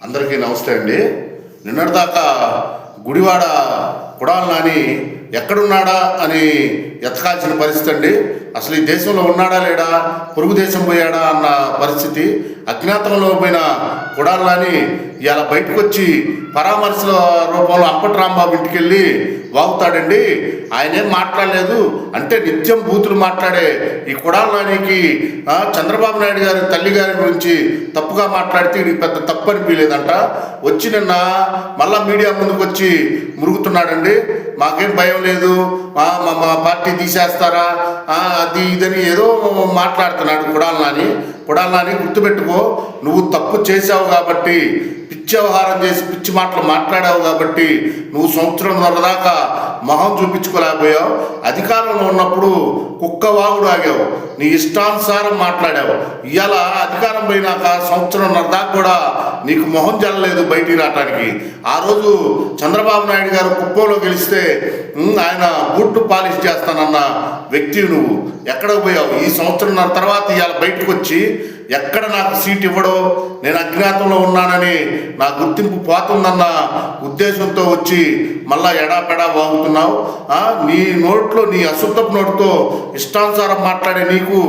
అందరికీ నమస్తే అండి. నిన్నటిదాకా గుడివాడ కొడాలి నాని ఎక్కడున్నాడా అని ఎతకాల్సిన పరిస్థితి అండి. అసలు ఈ దేశంలో ఉన్నాడా లేడా, పొరుగు దేశం పోయాడా అన్న పరిస్థితి. అజ్ఞాతంలో పోయిన కొడాలి నాని ఇలా బయటకు వచ్చి పరామర్శల రూపంలో అంపటి రాంబాబు ఇంటికి వెళ్ళి వాగుతాడండి. ఆయన ఏం మాట్లాడలేదు అంటే నిత్యం బూతులు మాట్లాడే ఈ కొడాలి నానికి చంద్రబాబు నాయుడు గారి తల్లి గారి గురించి తప్పుగా మాట్లాడితే ఇది పెద్ద తప్పు అనిపించలేదంట. వచ్చి నిన్న మళ్ళా మీడియా ముందుకు వచ్చి మురుగుతున్నాడండి. మాకేం భయం లేదు, మా పార్టీ తీసేస్తారా అది ఇదని ఏదో మాట్లాడుతున్నాడు కొడాలి నాని. కొడాలి నాని గుర్తుపెట్టుకో, నువ్వు తప్పు చేసావు కాబట్టి, పిచ్చి వ్యవహారం చేసి పిచ్చి మాటలు మాట్లాడావు కాబట్టి నువ్వు సంవత్సరంన్నర దాకా మొహం చూపించుకోలేకపోయావు. అధికారంలో ఉన్నప్పుడు కుక్క వాగుడు ఆగావు, నీ ఇష్టానుసారం మాట్లాడావు. ఇవాళ అధికారం పోయినాక సంవత్సరంన్నర దాకా కూడా నీకు మొహం జల్లలేదు బయటికి రావటానికి. ఆ రోజు చంద్రబాబు నాయుడు గారు కుప్పంలో గెలిస్తే ఆయన బూట్లు పాలిష్ చేస్తానన్న వ్యక్తి నువ్వు ఎక్కడికి పోయావు? ఈ సంవత్సరంన్నర తర్వాత ఇవాళ బయటకు వచ్చి ఎక్కడ నాకు సీట్ ఇవ్వడో, నేను అజ్ఞాతంలో ఉన్నానని నా గుర్తింపు పోతుందన్న ఉద్దేశంతో వచ్చి మళ్ళా ఎడాపెడా వాగుతున్నావు. నీ నోట్లో, నీ అశుద్ధపు నోటితో ఇష్టానుసారం మాట్లాడే నీకు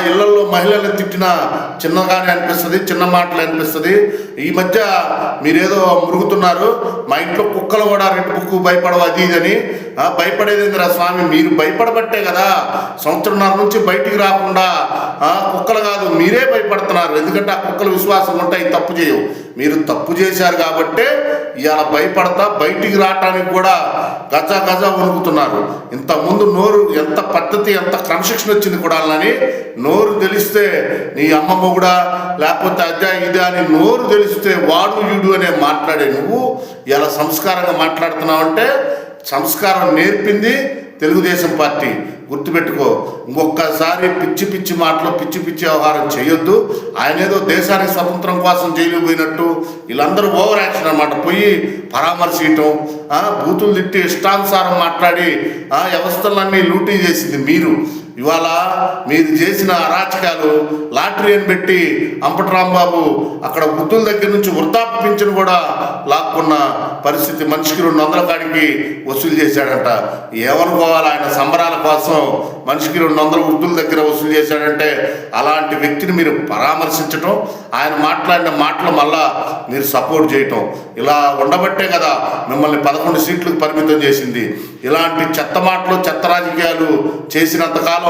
ఇళ్లలో మహిళలను తిట్టిన చిన్నగానే అనిపిస్తుంది, చిన్న మాటలు అనిపిస్తుంది. ఈ మధ్య మీరేదో మురుగుతున్నారు, మా ఇంట్లో కుక్కలు కూడా రెట్టుకు భయపడవు అది ఇదని. భయపడేది స్వామి, మీరు భయపడబట్టే కదా సంవత్సరంన్నర నుంచి బయటికి రాకుండా కుక్కలు కాదు మీరే భయపడుతున్నారు. ఎందుకంటే ఆ కుక్కలు విశ్వాసం ఉంటాయి, తప్పు చేయవు. మీరు తప్పు చేశారు కాబట్టే ఇవాళ భయపడతా బయటికి రావటానికి కూడా గజ వణుకుతున్నారు. ఇంతకుముందు నోరు ఎంత పద్ధతి, ఎంత క్రమశిక్షణ వచ్చింది కొడాలని. నోరు తెలిస్తే నీ అమ్మమ్మ కూడా లేకపోతే అదే ఇదే అని నోరు తెలిస్తే వాడు వీడు అనే మాట్లాడే నువ్వు ఇలా సంస్కారంగా మాట్లాడుతున్నావు అంటే సంస్కారం నేర్పింది తెలుగుదేశం పార్టీ. గుర్తుపెట్టుకో, ఇంకొక్కసారి పిచ్చి పిచ్చి మాటలు, పిచ్చి పిచ్చి వ్యవహారం చేయొద్దు. ఆయన ఏదో దేశానికి స్వతంత్రం కోసం జైలు పోయినట్టు వీళ్ళందరూ ఓవర్ యాక్షన్ అన్నమాట. పోయి పరామర్శించటం, బూతులు తిట్టి ఇష్టానుసారం మాట్లాడి వ్యవస్థలన్నీ లూటీ చేసింది మీరు. ఇవాళ మీరు చేసిన అరాచకాలు, లాటరీ అని పెట్టి అంపటి రాంబాబు అక్కడ వృద్ధుల దగ్గర నుంచి వృద్ధాప్య పింఛను కూడా లాక్కున్న పరిస్థితి. మనిషికి 200 కాడికి వసూలు చేశాడంట. ఏమనుకోవాలి, ఆయన సంబరాల కోసం మనిషికి 200 వృద్ధుల దగ్గర వసూలు చేశాడంటే అలాంటి వ్యక్తిని మీరు పరామర్శించటం, ఆయన మాట్లాడిన మాటలు మళ్ళా మీరు సపోర్ట్ చేయటం, ఇలా ఉండబట్టే కదా మిమ్మల్ని 11 సీట్లకు పరిమితం చేసింది. ఇలాంటి చెత్త మాటలు, చెత్త రాజకీయాలు చేసినంతకాలం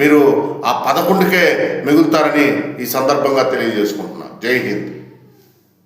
మీరు ఆ 11కే మిగులుతారని ఈ సందర్భంగా తెలియజేసుకుంటున్నాను. జై హింద్.